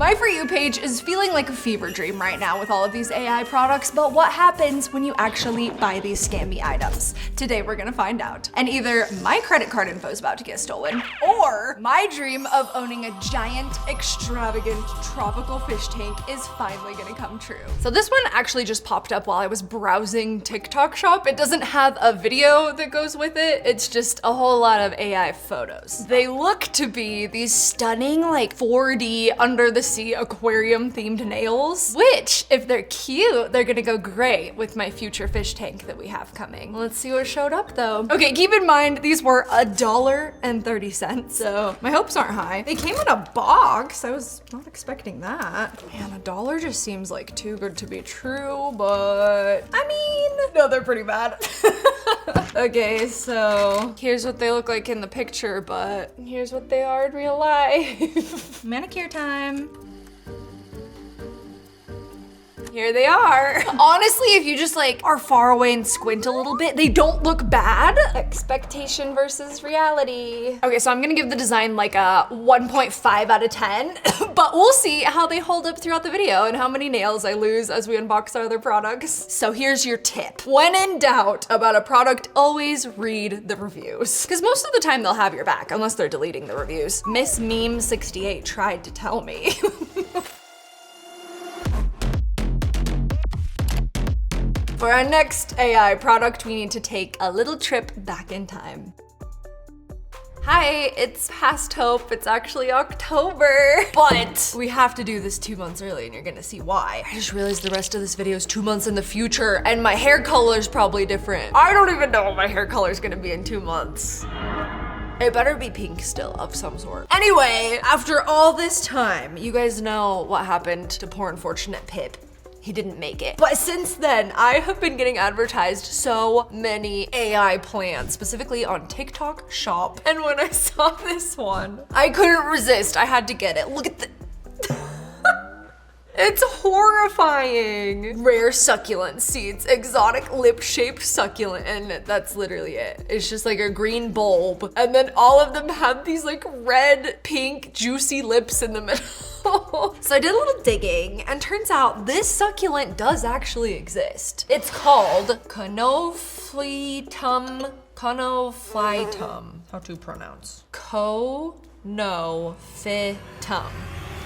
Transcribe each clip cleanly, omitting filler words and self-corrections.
My For You page is feeling like a fever dream right now with all of these AI products, but what happens when you actually buy these scammy items? Today we're gonna find out. And either my credit card info is about to get stolen, or my dream of owning a giant, extravagant, tropical fish tank is finally gonna come true. So this one actually just popped up while I was browsing TikTok shop. It doesn't have a video that goes with it. It's just a whole lot of AI photos. They look to be these stunning like 4D under the sea aquarium themed nails, which if they're cute, they're gonna go great with my future fish tank that we have coming. Let's see what showed up though. Okay, keep in mind, these were $1.30, so my hopes aren't high. They came in a box. I was not expecting that. Man, $1 just seems like too good to be true, but I mean, no, they're pretty bad. Okay, so here's what they look like in the picture, but here's what they are in real life. Manicure time. Here they are. Honestly, if you just like are far away and squint a little bit, they don't look bad. Expectation versus reality. Okay, so I'm gonna give the design like a 1.5 out of 10, but we'll see how they hold up throughout the video and how many nails I lose as we unbox our other products. So here's your tip. When in doubt about a product, always read the reviews. Because most of the time they'll have your back, unless they're deleting the reviews. Miss Meme68 tried to tell me. For our next AI product, we need to take a little trip back in time. Hi, it's past hope. It's actually October, but we have to do this 2 months early and you're gonna see why. I just realized the rest of this video is 2 months in the future and my hair color is probably different. I don't even know what my hair color is gonna be in 2 months. It better be pink still, of some sort. Anyway, after all this time, you guys know what happened to poor unfortunate Pip. He didn't make it. But since then, I have been getting advertised so many AI plants, specifically on TikTok shop. And when I saw this one, I couldn't resist. I had to get it. Look at the It's horrifying. Rare succulent seeds, exotic lip-shaped succulent, and that's literally it. It's just like a green bulb, and then all of them have these like red, pink, juicy lips in the middle. So I did a little digging, and turns out this succulent does actually exist. It's called Conophytum. How to pronounce?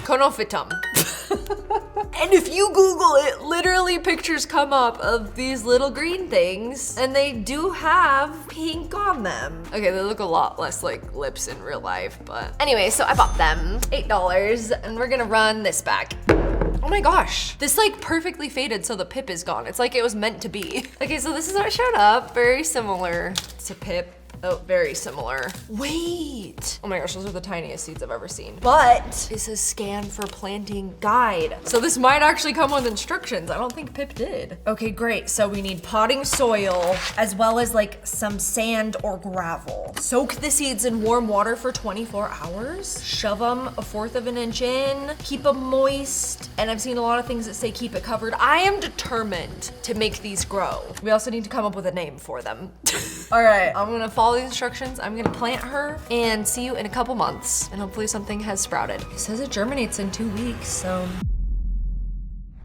Conophytum. And if you Google it, literally pictures come up of these little green things, and they do have pink on them. Okay, they look a lot less like lips in real life, but anyway, so I bought them, $8, and we're gonna run this back. Oh my gosh, this like perfectly faded so the Pip is gone. It's like it was meant to be. Okay, so this is what showed up, very similar to Pip. Oh, very similar. Wait. Oh my gosh, those are the tiniest seeds I've ever seen. But this is scan for planting guide. So this might actually come with instructions. I don't think Pip did. Okay, great. So we need potting soil as well as like some sand or gravel. Soak the seeds in warm water for 24 hours. Shove them 1/4 of an inch in. Keep them moist. And I've seen a lot of things that say keep it covered. I am determined to make these grow. We also need to come up with a name for them. All right, I'm gonna follow the instructions. I'm gonna plant her and see you in a couple months, and hopefully something has sprouted. It says it germinates in 2 weeks, so.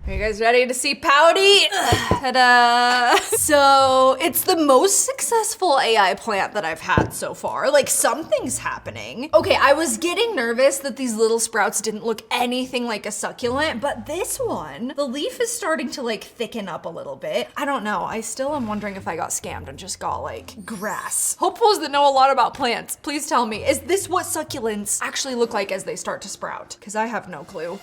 Are you guys ready to see Pouty? Ta-da! So it's the most successful AI plant that I've had so far. Like something's happening. Okay, I was getting nervous that these little sprouts didn't look anything like a succulent, but this one, the leaf is starting to like thicken up a little bit. I don't know, I still am wondering if I got scammed and just got like grass. Hopefuls that know a lot about plants, please tell me, is this what succulents actually look like as they start to sprout? Because I have no clue.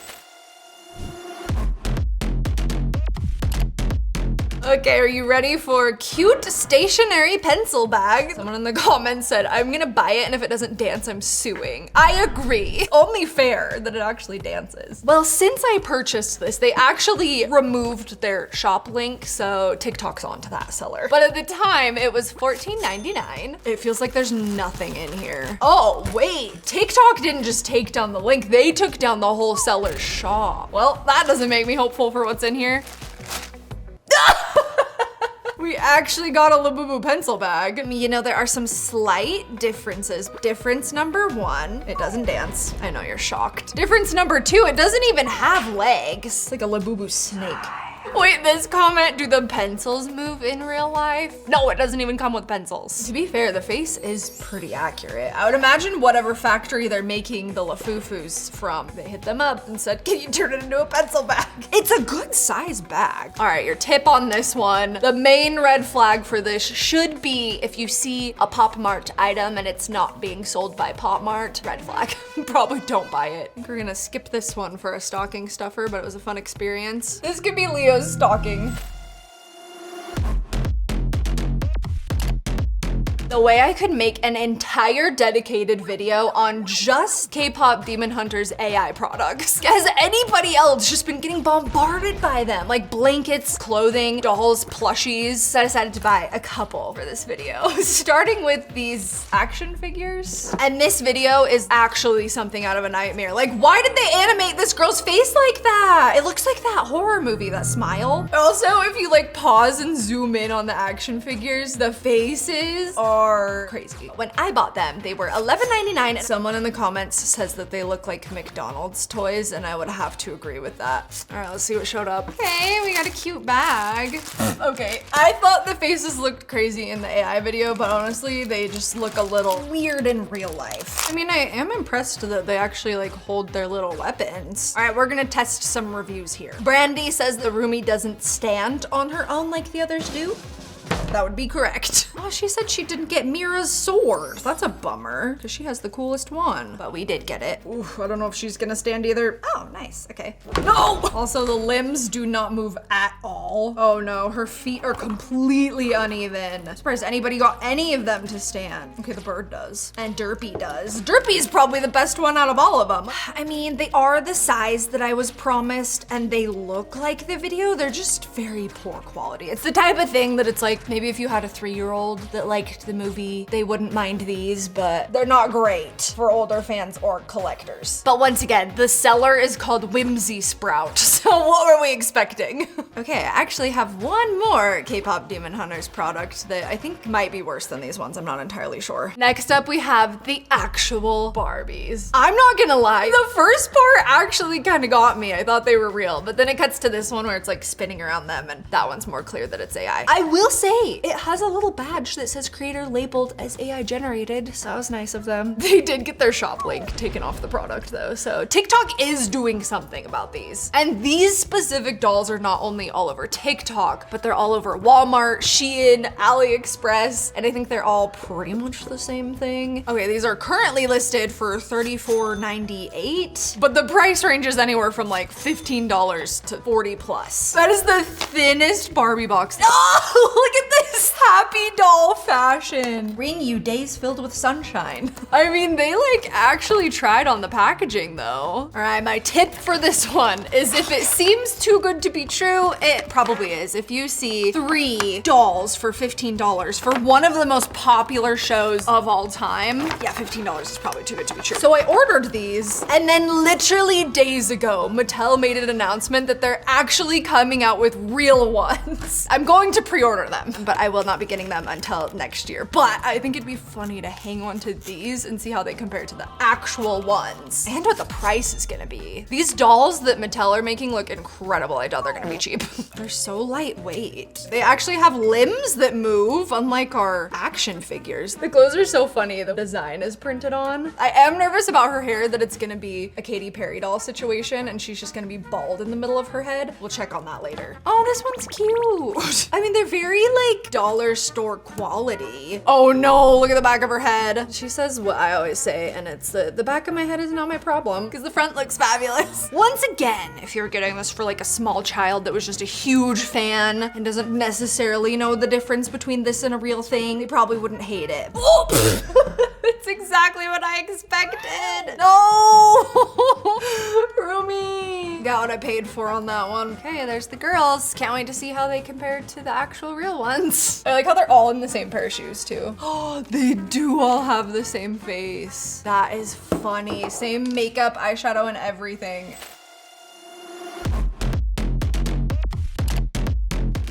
Okay, are you ready for cute stationary pencil bag? Someone in the comments said, I'm gonna buy it and if it doesn't dance, I'm suing. I agree. Only fair that it actually dances. Well, since I purchased this, they actually removed their shop link, so TikTok's onto that seller. But at the time, it was $14.99. It feels like there's nothing in here. Oh, wait, TikTok didn't just take down the link, they took down the whole seller's shop. Well, that doesn't make me hopeful for what's in here. We actually got a Labubu pencil bag. You know, there are some slight differences. Difference number 1, it doesn't dance. I know you're shocked. Difference number 2, it doesn't even have legs. It's like a Labubu snake. Wait, this comment, do the pencils move in real life? No, it doesn't even come with pencils. To be fair, the face is pretty accurate. I would imagine whatever factory they're making the Lafufus from, they hit them up and said, can you turn it into a pencil bag? It's a good size bag. All right, your tip on this one. The main red flag for this should be if you see a Pop Mart item and it's not being sold by Pop Mart, red flag. Probably don't buy it. I think we're gonna skip this one for a stocking stuffer, but it was a fun experience. This could be Leo's stocking. The way I could make an entire dedicated video on just K-pop Demon Hunters AI products. Has anybody else just been getting bombarded by them? Like blankets, clothing, dolls, plushies. So I decided to buy a couple for this video. Starting with these action figures. And this video is actually something out of a nightmare. Like, why did they animate this girl's face like that? It looks like that horror movie, that smile. Also, if you like pause and zoom in on the action figures, the faces are crazy. When I bought them, they were $11.99. Someone in the comments says that they look like McDonald's toys, and I would have to agree with that. All right, let's see what showed up. Okay, we got a cute bag. Okay, I thought the faces looked crazy in the AI video, but honestly, they just look a little weird in real life. I mean, I am impressed that they actually like hold their little weapons. All right, we're gonna test some reviews here. Brandy says the roomie doesn't stand on her own like the others do. That would be correct. Oh, she said she didn't get Mira's sword. That's a bummer, because she has the coolest one. But we did get it. Oof, I don't know if she's gonna stand either. Oh, nice, okay. No! Also, the limbs do not move at all. Oh no, her feet are completely uneven. I'm surprised anybody got any of them to stand. Okay, the bird does. And Derpy does. Derpy is probably the best one out of all of them. I mean, they are the size that I was promised, and they look like the video. They're just very poor quality. It's the type of thing that it's like, maybe if you had a 3-year-old that liked the movie, they wouldn't mind these, but they're not great for older fans or collectors. But once again, the seller is called Whimsy Sprout, so what were we expecting? Okay, I actually have one more K-pop Demon Hunters product that I think might be worse than these ones, I'm not entirely sure. Next up, we have the actual Barbies. I'm not gonna lie, the first part actually kind of got me. I thought they were real, but then it cuts to this one where it's like spinning around them, and that one's more clear that it's AI. I will say, it has a little badge that says creator labeled as AI generated, so that was nice of them. They did get their shop link taken off the product though, so TikTok is doing something about these. And these specific dolls are not only all over TikTok, but they're all over Walmart, Shein, AliExpress, and I think they're all pretty much the same thing. Okay, these are currently listed for $34.98, but the price range is anywhere from like $15 to 40 plus. That is the thinnest Barbie box. Oh, look at this happy doll fashion. Bring you days filled with sunshine. I mean, they like actually tried on the packaging though. All right, my tip for this one is if it seems too good to be true, it probably is. If you see 3 dolls for $15 for one of the most popular shows of all time, yeah, $15 is probably too good to be true. So I ordered these, and then literally days ago, Mattel made an announcement that they're actually coming out with real ones. I'm going to pre-order them, but I will not be getting them until next year. But I think it'd be funny to hang on to these and see how they compare to the actual ones and what the price is gonna be. These dolls that Mattel are making look incredible. I doubt they're gonna be cheap. They're so lightweight. They actually have limbs that move, unlike our action figures. The clothes are so funny. The design is printed on. I am nervous about her hair, that it's gonna be a Katy Perry doll situation and she's just gonna be bald in the middle of her head. We'll check on that later. Oh, this one's cute. I mean, they're very like dollar store quality. Oh no, look at the back of her head. She says what I always say, and it's the back of my head is not my problem because the front looks fabulous. Once again, if you're getting this for like a small child that was just a huge fan and doesn't necessarily know the difference between this and a real thing, they probably wouldn't hate it. It's exactly what I expected. No! Rumi! Got what I paid for on that one. Okay, there's the girls. Can't wait to see how they compare to the actual real ones. I like how they're all in the same pair of shoes too. Oh, they do all have the same face. That is funny. Same makeup, eyeshadow, and everything.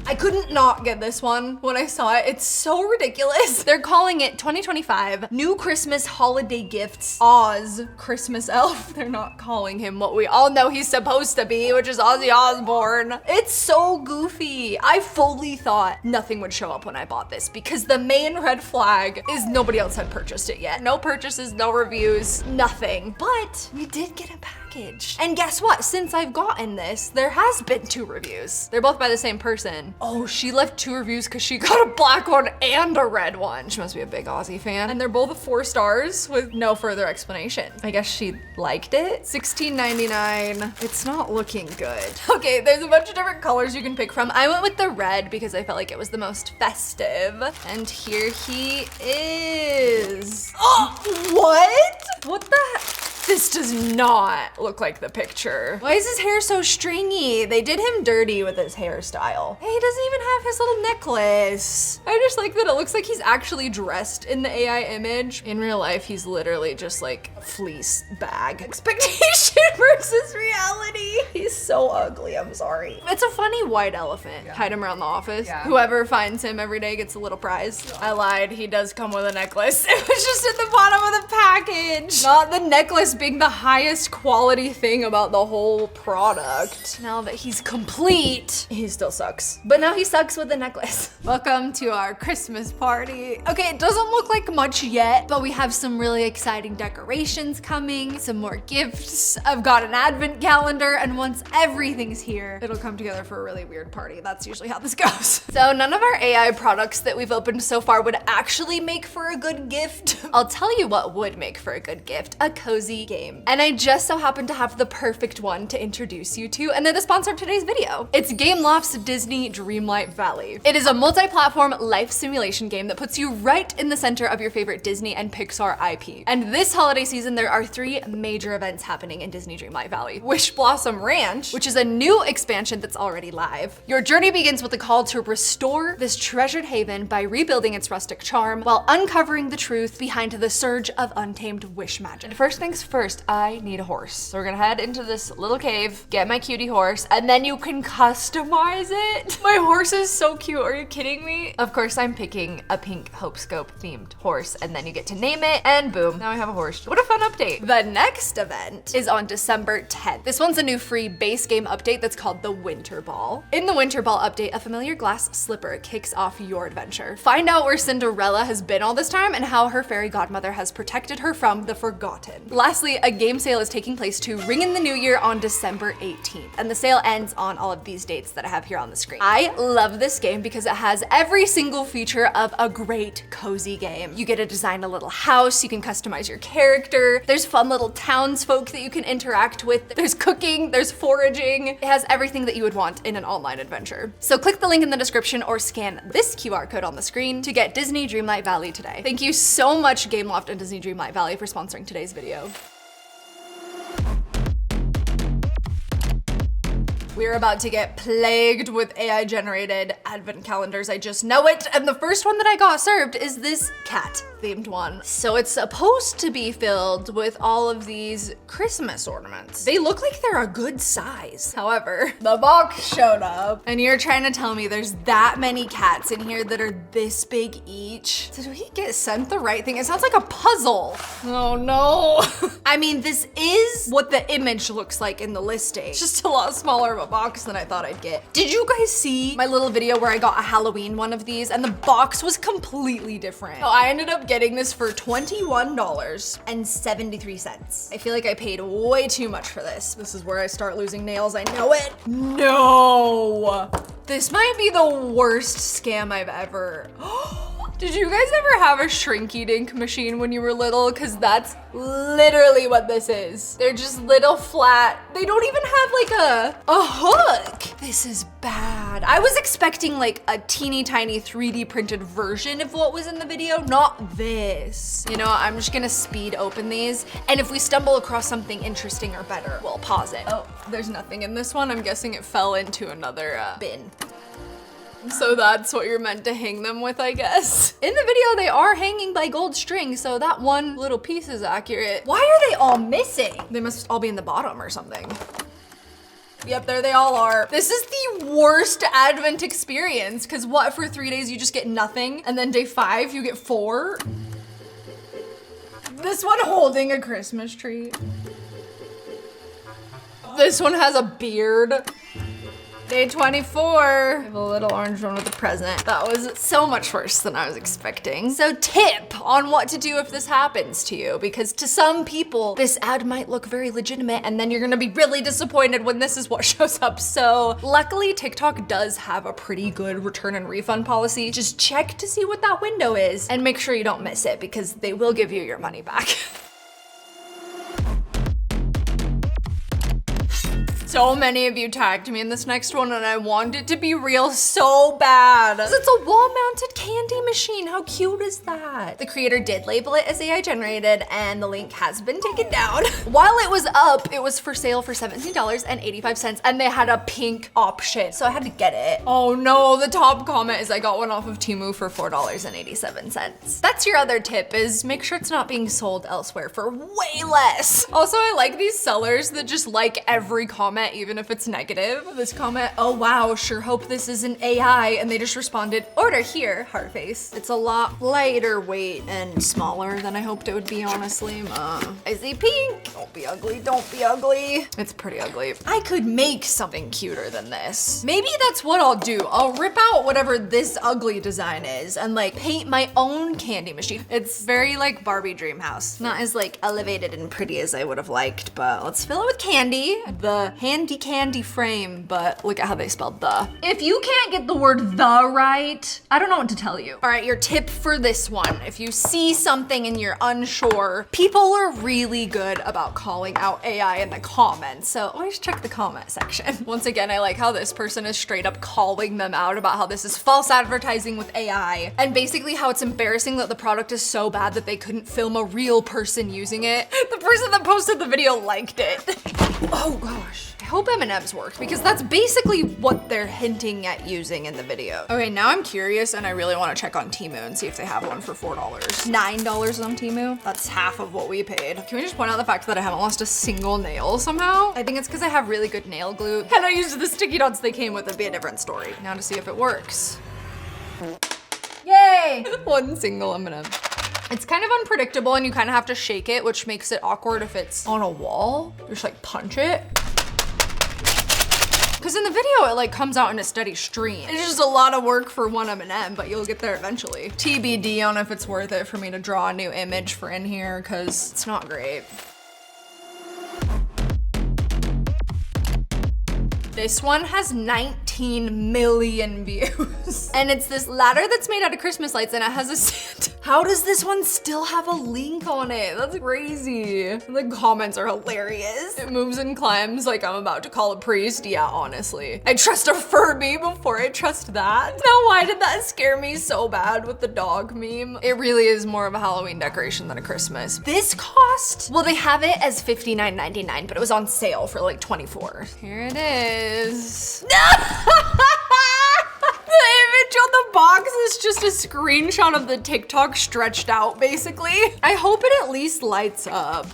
I couldn't not get this one when I saw it. It's so ridiculous. They're calling it 2025 New Christmas Holiday Gifts Oz Christmas Elf. They're not calling him what we all know he's supposed to be, which is Ozzy Osbourne. It's so goofy. I fully thought nothing would show up when I bought this because the main red flag is nobody else had purchased it yet. No purchases, no reviews, nothing. But we did get a package. And guess what? Since I've gotten this, there has been 2 reviews. They're both by the same person. Oh, she left 2 reviews because she got a black one and a red one. She must be a big Aussie fan. And they're both 4 stars with no further explanation. I guess she liked it. $16.99. It's not looking good. Okay, there's a bunch of different colors you can pick from. I went with the red because I felt like it was the most festive. And here he is. Oh, what? What the heck? This does not look like the picture. Why is his hair so stringy? They did him dirty with his hairstyle. Hey, he doesn't even have his little necklace. I just like that it looks like he's actually dressed in the AI image. In real life, he's literally just like a fleece bag. Expectation versus reality. He's so ugly, I'm sorry. It's a funny white elephant. Yeah. Hide him around the office. Yeah. Whoever finds him every day gets a little prize. I lied, he does come with a necklace. It was just at the bottom of the package. Not the necklace being the highest quality thing about the whole product. Now that he's complete, he still sucks. But now he sucks with the necklace. Welcome to our Christmas party. Okay, it doesn't look like much yet, but we have some really exciting decorations coming, some more gifts. I've got an advent calendar, and once everything's here, it'll come together for a really weird party. That's usually how this goes. So none of our AI products that we've opened so far would actually make for a good gift. I'll tell you what would make for a good gift, a cozy game. And I just so happen to have the perfect one to introduce you to, and they're the sponsor of today's video. It's Gameloft's Disney Dreamlight Valley. It is a multi-platform life simulation game that puts you right in the center of your favorite Disney and Pixar IP. And this holiday season, there are 3 major events happening in Disney Dreamlight Valley. Wish Blossom Ranch, which is a new expansion that's already live. Your journey begins with a call to restore this treasured haven by rebuilding its rustic charm while uncovering the truth behind the surge of untamed wish magic. First things first, I need a horse. So we're gonna head into this little cave, get my cutie horse, and then you can customize it. My horse is so cute, are you kidding me? Of course, I'm picking a pink Hope Scope themed horse, and then you get to name it, and boom, now I have a horse. What a fun update. The next event is on December 10th. This one's a new free base game update that's called the Winter Ball. In the Winter Ball update, a familiar glass slipper kicks off your adventure. Find out where Cinderella has been all this time and how her fairy godmother has protected her from the forgotten. Lastly, a game sale is taking place to ring in the new year on December 18th, and the sale ends on all of these dates that I have here on the screen. I love this game because it has every single feature of a great cozy game. You get to design a little house, you can customize your character, there's fun little townsfolk that you can interact with, there's cooking, there's foraging. It has everything that you would want in an online adventure. So click the link in the description or scan this QR code on the screen to get Disney Dreamlight Valley today. Thank you so much, Gameloft and Disney Dreamlight Valley, for sponsoring today's video. We're about to get plagued with AI generated advent calendars. I just know it. And the first one that I got served is this cat themed one. So it's supposed to be filled with all of these Christmas ornaments. They look like they're a good size. However, the box showed up and you're trying to tell me there's that many cats in here that are this big each. Did we get sent the right thing? It sounds like a puzzle. Oh no. I mean, this is what the image looks like in the listing. It's just a lot smaller of a box than I thought I'd get. Did you guys see my little video where I got a Halloween one of these and the box was completely different? So I ended up getting this for $21.73. I feel like I paid way too much for this. This is where I start losing nails, I know it. No! This might be the worst scam I've ever. Did you guys ever have a Shrinky Dink machine when you were little? Because that's literally what this is. They're just little flat. They don't even have like a hook. This is bad. I was expecting like a teeny tiny 3D printed version of what was in the video, not this. You know, I'm just gonna speed open these. And if we stumble across something interesting or better, we'll pause it. Oh, there's nothing in this one. I'm guessing it fell into another bin. So that's what you're meant to hang them with, I guess. In the video, they are hanging by gold string, so that one little piece is accurate. Why are they all missing? They must all be in the bottom or something. Yep, there they all are. This is the worst Advent experience, because what, for 3 days you just get nothing, and then day 5 you get 4? This one holding a Christmas tree. This one has a beard. Day 24. I have a little orange one with a present. That was so much worse than I was expecting. So tip on what to do if this happens to you, because to some people, this ad might look very legitimate and then you're gonna be really disappointed when this is what shows up. So luckily TikTok does have a pretty good return and refund policy. Just check to see what that window is and make sure you don't miss it, because they will give you your money back. So many of you tagged me in this next one and I want it to be real so bad. It's a wall-mounted candy machine. How cute is that? The creator did label it as AI generated and the link has been taken down. While it was up, it was for sale for $17.85 and they had a pink option, so I had to get it. Oh no, the top comment is I got one off of Temu for $4.87. That's your other tip, is make sure it's not being sold elsewhere for way less. Also, I like these sellers that just like every comment, even if it's negative. This comment, oh wow, sure hope this isn't AI, and they just responded, order here, heart face. It's a lot lighter weight and smaller than I hoped it would be, honestly. I see pink. Don't be ugly, don't be ugly. It's pretty ugly. I could make something cuter than this. Maybe that's what I'll do. I'll rip out whatever this ugly design is and like paint my own candy machine. It's very like Barbie dream house. Not as like elevated and pretty as I would have liked, but let's fill it with candy. The handy candy frame, but look at how they spelled the. If you can't get the word the right, I don't know what to tell you. All right, your tip for this one. If you see something and you're unsure, people are really good about calling out AI in the comments, so always check the comment section. Once again, I like how this person is straight up calling them out about how this is false advertising with AI, and basically how it's embarrassing that the product is so bad that they couldn't film a real person using it. The person that posted the video liked it. Oh gosh. I hope M&M's worked, because that's basically what they're hinting at using in the video. Okay, now I'm curious and I really want to check on Temu and see if they have one for $4. $9 on Temu? That's half of what we paid. Can we just point out the fact that I haven't lost a single nail somehow? I think it's because I have really good nail glue. Had I used the sticky dots they came with, it'd be a different story. Now to see if it works. Yay! One single M&M. It's kind of unpredictable and you kind of have to shake it, which makes it awkward if it's on a wall. Just like punch it. Because in the video, it like comes out in a steady stream. It's just a lot of work for one M&M, but you'll get there eventually. TBD on if it's worth it for me to draw a new image for in here, because it's not great. This one has 19 million views. And it's this ladder that's made out of Christmas lights and it has a Santa. How does this one still have a link on it? That's crazy. The comments are hilarious. It moves and climbs like I'm about to call a priest. Yeah, honestly. I trust a Furby before I trust that. Now, why did that scare me so bad with the dog meme? It really is more of a Halloween decoration than a Christmas. This cost, well, they have it as $59.99, but it was on sale for like $24. Here it is. The image on the box is just a screenshot of the TikTok stretched out, basically. I hope it at least lights up.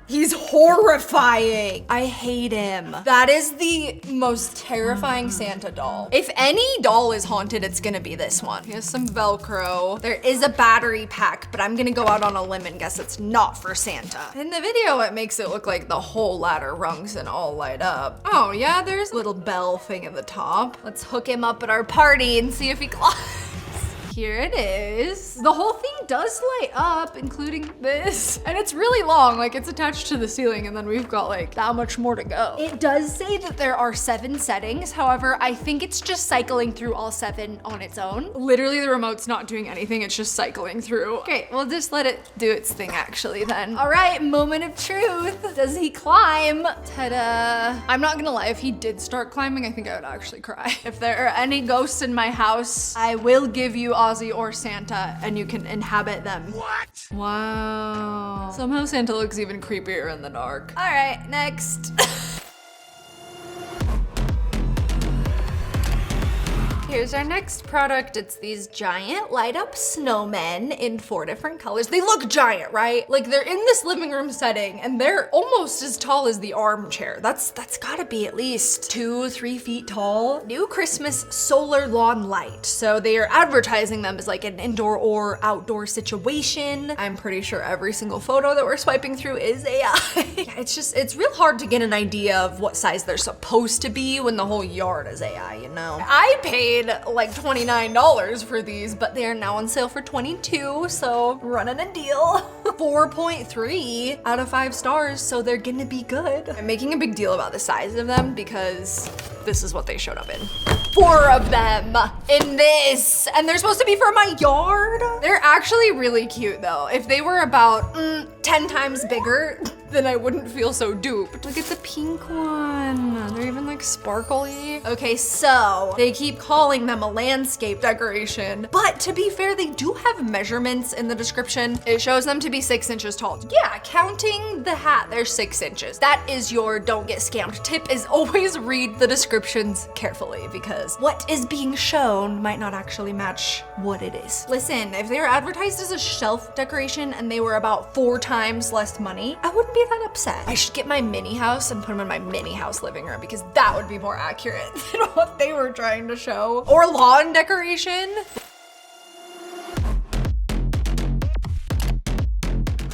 He's horrifying. I hate him. That is the most terrifying Santa doll. If any doll is haunted, it's gonna be this one. He has some Velcro. There is a battery pack, but I'm gonna go out on a limb and guess it's not for Santa. In the video, it makes it look like the whole ladder rungs and all light up. Oh yeah, there's a little bell thing at the top. Let's hook him up at our party and see if he climbs. Here it is. The whole thing does light up, including this. And it's really long, like it's attached to the ceiling and then we've got like that much more to go. It does say that there are 7 settings. However, I think it's just cycling through all 7 on its own. Literally the remote's not doing anything, it's just cycling through. Okay, we'll just let it do its thing actually then. All right, moment of truth. Does he climb? Ta-da. I'm not gonna lie, if he did start climbing, I think I would actually cry. If there are any ghosts in my house, I will give you Ozzy or Santa and you can inhabit them. What? Wow. Somehow Santa looks even creepier in the dark. All right, next. Here here's our next product. It's these giant light up snowmen in 4 different colors. They look giant, right? Like they're in this living room setting and they're almost as tall as the armchair. That's gotta be at least 2-3 feet tall. New Christmas solar lawn light. So they are advertising them as like an indoor or outdoor situation. I'm pretty sure every single photo that we're swiping through is AI. Yeah, it's real hard to get an idea of what size they're supposed to be when the whole yard is AI, you know? I paid like $29 for these, but they are now on sale for $22, so running a deal. 4.3 out of 5 stars, so they're gonna be good. I'm making a big deal about the size of them because this is what they showed up in. 4 of them in this, and they're supposed to be for my yard. They're actually really cute though. If they were about 10 times bigger, then I wouldn't feel so duped. Look at the pink one. They're even like sparkly. Okay, so they keep calling them a landscape decoration, but to be fair, they do have measurements in the description. It shows them to be 6 inches tall. Yeah, counting the hat, they're 6 inches. That is your don't get scammed tip, is always read the descriptions carefully because what is being shown might not actually match what it is. Listen, if they were advertised as a shelf decoration and they were about 4 times less money, I wouldn't be that upset. I should get my mini house and put them in my mini house living room because that would be more accurate than what they were trying to show. Or lawn decoration.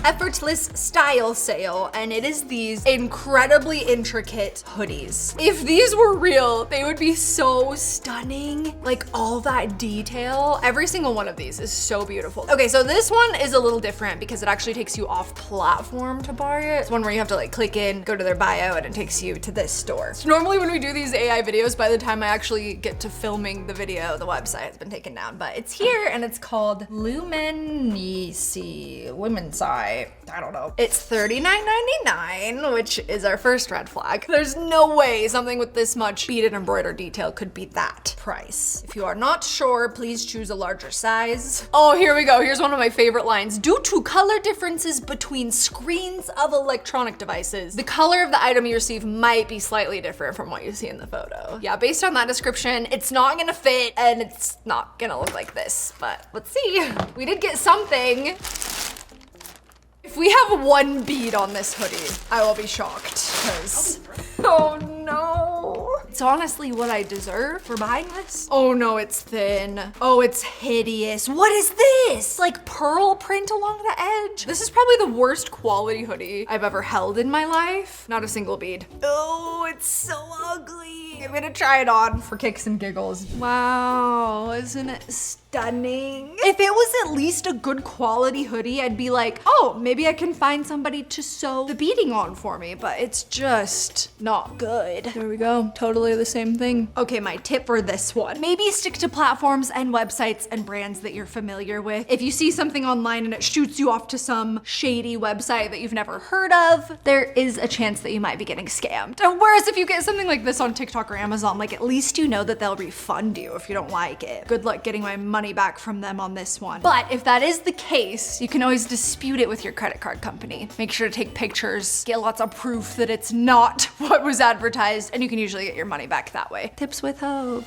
Effortless style sale, and it is these incredibly intricate hoodies. If these were real, they would be so stunning. Like all that detail. Every single one of these is so beautiful. Okay, so this one is a little different because it actually takes you off platform to buy it. It's one where you have to like click in, go to their bio, and it takes you to this store. So normally when we do these AI videos, by the time I actually get to filming the video, the website has been taken down, but it's here and it's called Luminici, Women's Eye. I don't know. It's $39.99, which is our first red flag. There's no way something with this much beaded embroidered detail could beat that price. If you are not sure, please choose a larger size. Oh, here we go. Here's one of my favorite lines. Due to color differences between screens of electronic devices, the color of the item you receive might be slightly different from what you see in the photo. Yeah, based on that description, it's not gonna fit and it's not gonna look like this, but let's see. We did get something. If we have 1 bead on this hoodie, I will be shocked, because, oh no. It's honestly what I deserve for buying this. Oh no, it's thin. Oh, it's hideous. What is this? Like pearl print along the edge? This is probably the worst quality hoodie I've ever held in my life. Not a single bead. Oh, it's so ugly. I'm gonna try it on for kicks and giggles. Wow, isn't it stunning? If it was at least a good quality hoodie, I'd be like, oh, maybe I can find somebody to sew the beading on for me, but it's just not good. There we go, totally the same thing. Okay, my tip for this one. Maybe stick to platforms and websites and brands that you're familiar with. If you see something online and it shoots you off to some shady website that you've never heard of, there is a chance that you might be getting scammed. Whereas if you get something like this on TikTok or Amazon, like at least you know that they'll refund you if you don't like it. Good luck getting my money back from them on this one. But if that is the case, you can always dispute it with your credit card company. Make sure to take pictures, get lots of proof that it's not what was advertised, and you can usually get your money back that way. Tips with hope.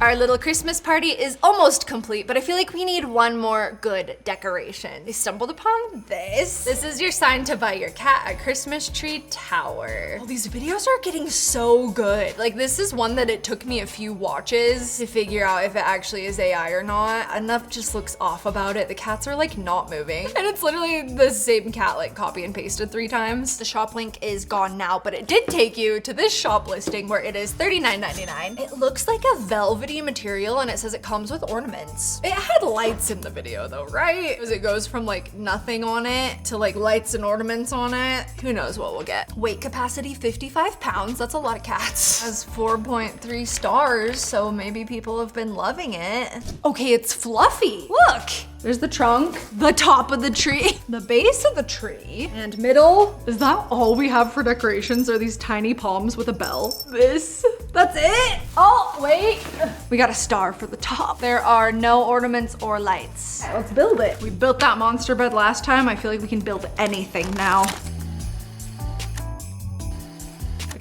Our little Christmas party is almost complete, but I feel like we need one more good decoration. I stumbled upon this. This is your sign to buy your cat a Christmas tree tower. Oh, these videos are getting so good. Like this is one that it took me a few watches to figure out if it actually is AI or not. Enough just looks off about it. The cats are like not moving. And it's literally the same cat like copy and pasted 3 times. The shop link is gone now, but it did take you to this shop listing where it is $39.99. It looks like a velvety material and it says it comes with ornaments. It had lights in the video though, right? Because it goes from like nothing on it to like lights and ornaments on it. Who knows what we'll get. Weight capacity 55 pounds. That's a lot of cats. It has 4.3 stars, so maybe people have been loving it. Okay, it's fluffy. Look. There's the trunk, the top of the tree, the base of the tree, and middle. Is that all we have for decorations? Are these tiny palms with a bell? That's it? Oh, wait. We got a star for the top. There are no ornaments or lights. Okay, let's build it. We built that monster bed last time. I feel like we can build anything now.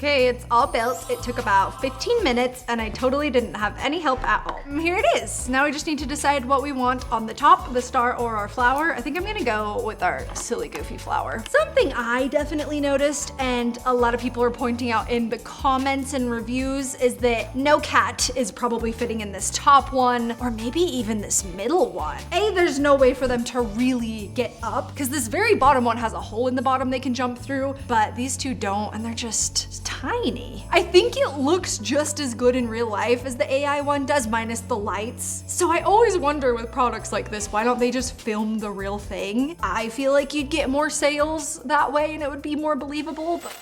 Okay, it's all built. It took about 15 minutes and I totally didn't have any help at all. Here it is. Now we just need to decide what we want on the top, the star or our flower. I think I'm gonna go with our silly goofy flower. Something I definitely noticed and a lot of people are pointing out in the comments and reviews is that no cat is probably fitting in this top one or maybe even this middle one. There's no way for them to really get up because this very bottom one has a hole in the bottom they can jump through, but these two don't and they're just tiny. I think it looks just as good in real life as the AI one does minus the lights. So I always wonder with products like this, why don't they just film the real thing? I feel like you'd get more sales that way and it would be more believable, but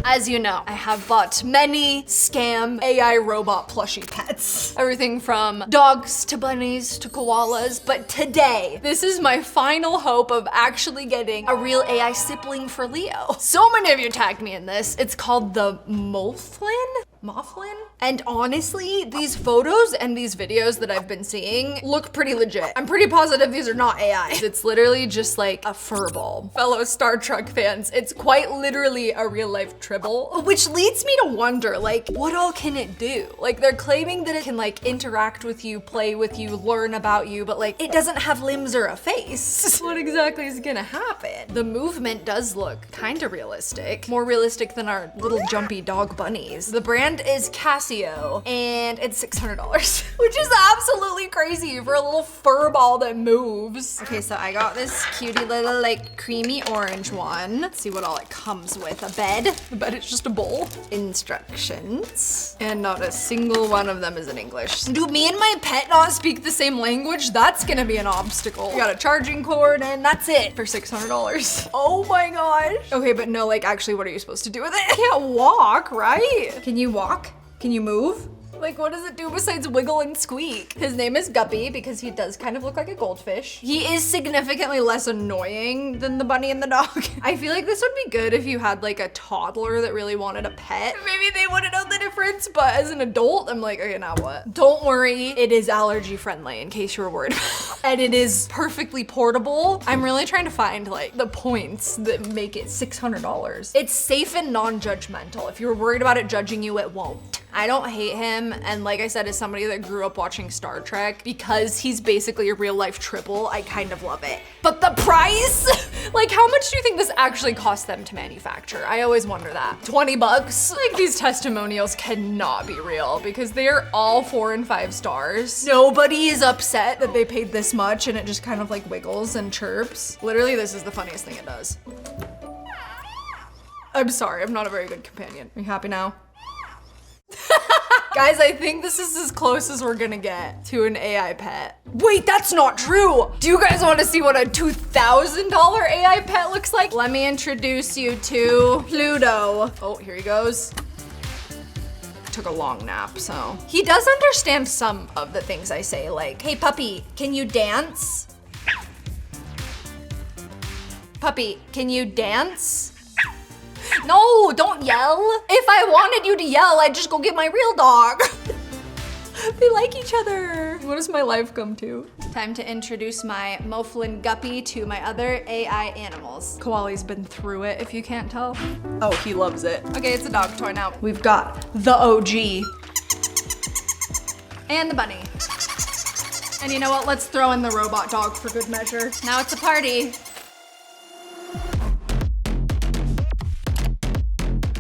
as you know, I have bought many scam AI robot plushie pets. Everything from dogs to bunnies to koalas, but today, this is my final hope of actually getting a real AI sibling for Leo. So many of you tagged me in this. It's called the Mouflin? And honestly, these photos and these videos that I've been seeing look pretty legit. I'm pretty positive these are not AI. It's literally just like a fur ball. Fellow Star Trek fans, it's quite literally a real life tribble, which leads me to wonder, like, what all can it do? Like, they're claiming that it can like interact with you, play with you, learn about you, but like, it doesn't have limbs or a face. What exactly is gonna happen? The movement does look kind of realistic. More realistic than our little jumpy dog bunnies. The brand is Casio and it's $600, which is absolutely crazy for a little fur ball that moves. Okay, so I got this cutie little like creamy orange one. Let's see what all it comes with. A bed. The bed is just a bowl. Instructions. And not a single one of them is in English. Do me and my pet not speak the same language? That's gonna be an obstacle. We got a charging cord and that's it for $600. Oh my gosh. Okay, but no, like actually what are you supposed to do with it? I can't walk, right? Can you walk? Can you move? Like, what does it do besides wiggle and squeak? His name is Guppy because he does kind of look like a goldfish. He is significantly less annoying than the bunny and the dog. I feel like this would be good if you had like a toddler that really wanted a pet. Maybe they wouldn't know the difference, but as an adult, I'm like, okay, now what? Don't worry, it is allergy friendly in case you were worried. And it is perfectly portable. I'm really trying to find like the points that make it $600. It's safe and non-judgmental. If you're worried about it judging you, it won't. I don't hate him, and like I said, as somebody that grew up watching Star Trek, because he's basically a real life triple, I kind of love it. But the price? Like, how much do you think this actually cost them to manufacture? I always wonder that. 20 bucks? Like, these testimonials cannot be real because they're all 4 and 5 stars. Nobody is upset that they paid this much and it just kind of like wiggles and chirps. Literally, this is the funniest thing it does. I'm sorry, I'm not a very good companion. Are you happy now? Guys, I think this is as close as we're gonna get to an AI pet. Wait, that's not true. Do you guys want to see what a $2,000 AI pet looks like? Let me introduce you to Pluto. Oh, here he goes. Took a long nap, so. He does understand some of the things I say, like, hey puppy, can you dance? Puppy, can you dance? No, don't yell. If I wanted you to yell, I'd just go get my real dog. They like each other. What does my life come to? Time to introduce my Mouflin Guppy to my other AI animals. Koali's been through it, if you can't tell. Oh, he loves it. Okay, it's a dog toy now. We've got the OG. And the bunny. And you know what? Let's throw in the robot dog for good measure. Now it's a party.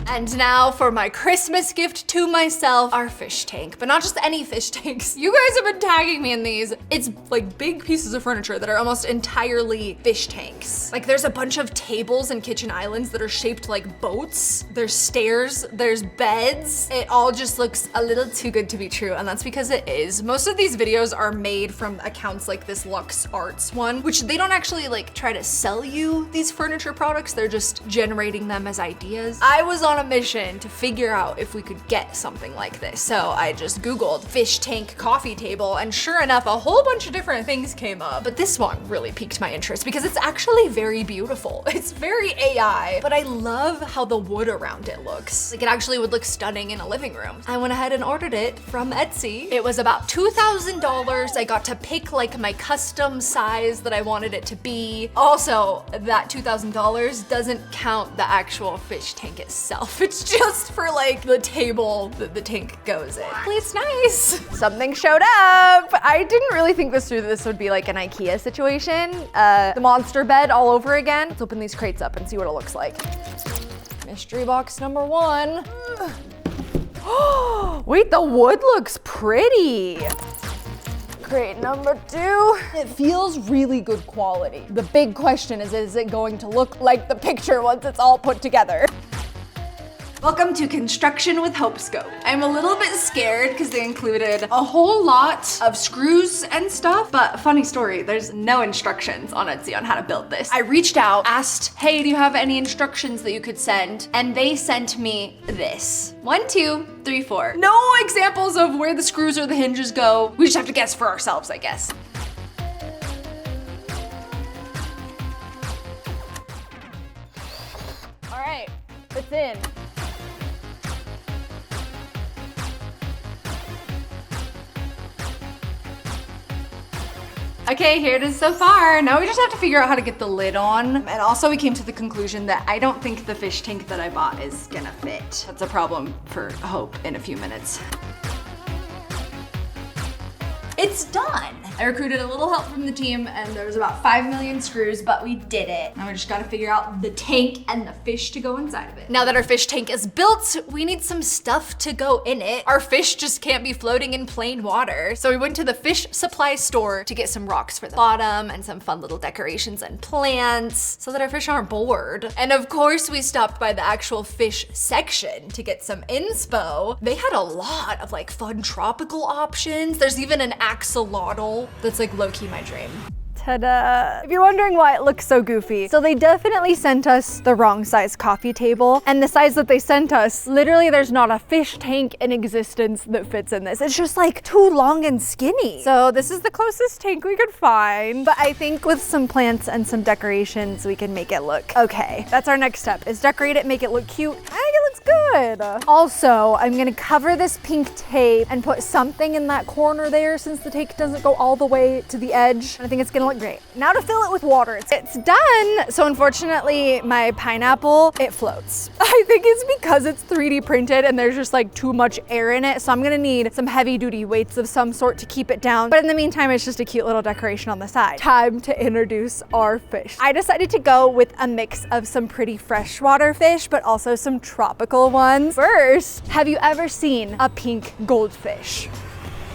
And now for my Christmas gift to myself, our fish tank, but not just any fish tanks. You guys have been tagging me in these. It's like big pieces of furniture that are almost entirely fish tanks. Like there's a bunch of tables and kitchen islands that are shaped like boats. There's stairs, there's beds. It all just looks a little too good to be true, and that's because it is. Most of these videos are made from accounts like this Lux Arts one, which they don't actually like try to sell you these furniture products. They're just generating them as ideas. I was on a a mission to figure out if we could get something like this. So I just Googled fish tank coffee table, and sure enough, a whole bunch of different things came up. But this one really piqued my interest because it's actually very beautiful. It's very AI, but I love how the wood around it looks. Like, it actually would look stunning in a living room. I went ahead and ordered it from Etsy. It was about $2,000. I got to pick like my custom size that I wanted it to be. Also, that $2,000 doesn't count the actual fish tank itself. It's just for like the table that the tank goes in. It's nice. Something showed up. I didn't really think this through. This would be like an IKEA situation. The monster bed all over again. Let's open these crates up and see what it looks like. Mystery box number 1. Wait, the wood looks pretty. Crate number 2. It feels really good quality. The big question is it going to look like the picture once it's all put together? Welcome to Construction with Hope Scope. I'm a little bit scared because they included a whole lot of screws and stuff, but funny story, there's no instructions on Etsy on how to build this. I reached out, asked, hey, do you have any instructions that you could send? And they sent me this. 1, 2, 3, 4. No examples of where the screws or the hinges go. We just have to guess for ourselves, I guess. All right, it's in. Okay, here it is so far. Now we just have to figure out how to get the lid on. And also we came to the conclusion that I don't think the fish tank that I bought is gonna fit. That's a problem for Hope in a few minutes. It's done. I recruited a little help from the team and there was about 5 million screws, but we did it. Now we just gotta figure out the tank and the fish to go inside of it. Now that our fish tank is built, we need some stuff to go in it. Our fish just can't be floating in plain water. So we went to the fish supply store to get some rocks for the bottom and some fun little decorations and plants so that our fish aren't bored. And of course we stopped by the actual fish section to get some inspo. They had a lot of like fun tropical options. There's even an axolotl that's like low-key my dream. Ta-da! If you're wondering why it looks so goofy, so they definitely sent us the wrong size coffee table, and the size that they sent us, literally there's not a fish tank in existence that fits in this. It's just like too long and skinny. So this is the closest tank we could find, but I think with some plants and some decorations, we can make it look okay. That's our next step, is decorate it, make it look cute. I think it looks good. Also, I'm gonna cover this pink tape and put something in that corner there since the tape doesn't go all the way to the edge. I think it's gonna look great. Now to fill it with water. It's done. So unfortunately, my pineapple, it floats. I think it's because it's 3D printed and there's just like too much air in it. So I'm gonna need some heavy duty weights of some sort to keep it down. But in the meantime, it's just a cute little decoration on the side. Time to introduce our fish. I decided to go with a mix of some pretty freshwater fish, but also some tropical ones. First, have you ever seen a pink goldfish?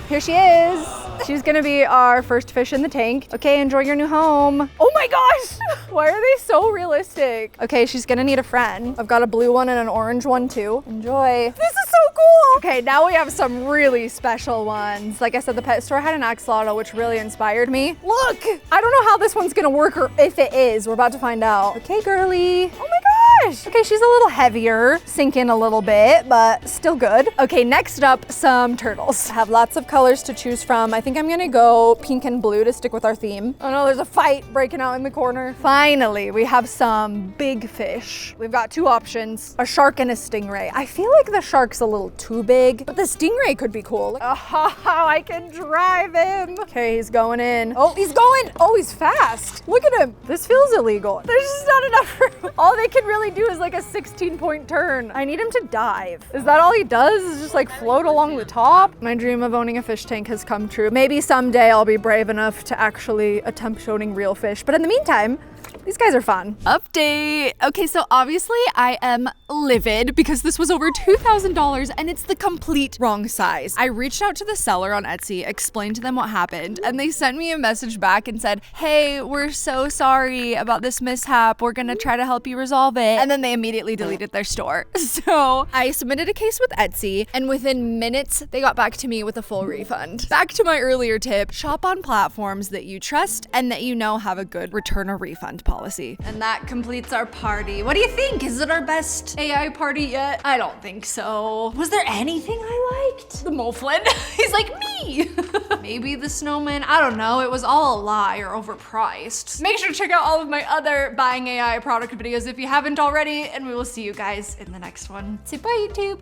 Here she is. She's gonna be our first fish in the tank. Okay, enjoy your new home. Oh my gosh, why are they so realistic? Okay, she's gonna need a friend. I've got a blue one and an orange one too. Enjoy. This is so cool. Okay, now we have some really special ones. Like I said, the pet store had an axolotl, which really inspired me. Look, I don't know how this one's gonna work or if it is. We're about to find out. Okay, girly. Oh my gosh. Okay, she's a little heavier, sink in a little bit, but still good. Okay, next up, some turtles. I have lots of colors to choose from. I think I'm gonna go pink and blue to stick with our theme. Oh no, there's a fight breaking out in the corner. Finally, we have some big fish. We've got 2 options, a shark and a stingray. I feel like the shark's a little too big, but the stingray could be cool. Oh, I can drive him. Okay, he's going in. Oh, he's going. Oh, he's fast. Look at him. This feels illegal. There's just not enough room. All they can really do is like a 16-point turn. I need him to dive. Is that all he does? Is just like float along the top? My dream of owning a fish tank has come true. Maybe someday I'll be brave enough to actually attempt owning real fish. But in the meantime, these guys are fun. Update. Okay, so obviously I am livid because this was over $2,000 and it's the complete wrong size. I reached out to the seller on Etsy, explained to them what happened, and they sent me a message back and said, hey, we're so sorry about this mishap. We're gonna try to help you resolve it. and then they immediately deleted their store. So I submitted a case with Etsy, and within minutes, they got back to me with a full refund. Back to my earlier tip, shop on platforms that you trust and that you know have a good return or refund policy. And that completes our party. What do you think? Is it our best AI party yet? I don't think so. Was there anything I liked? The Moflin. He's like me. Maybe the snowman. I don't know. It was all a lie or overpriced. Make sure to check out all of my other buying AI product videos if you haven't already, and we will see you guys in the next one. Say bye, YouTube.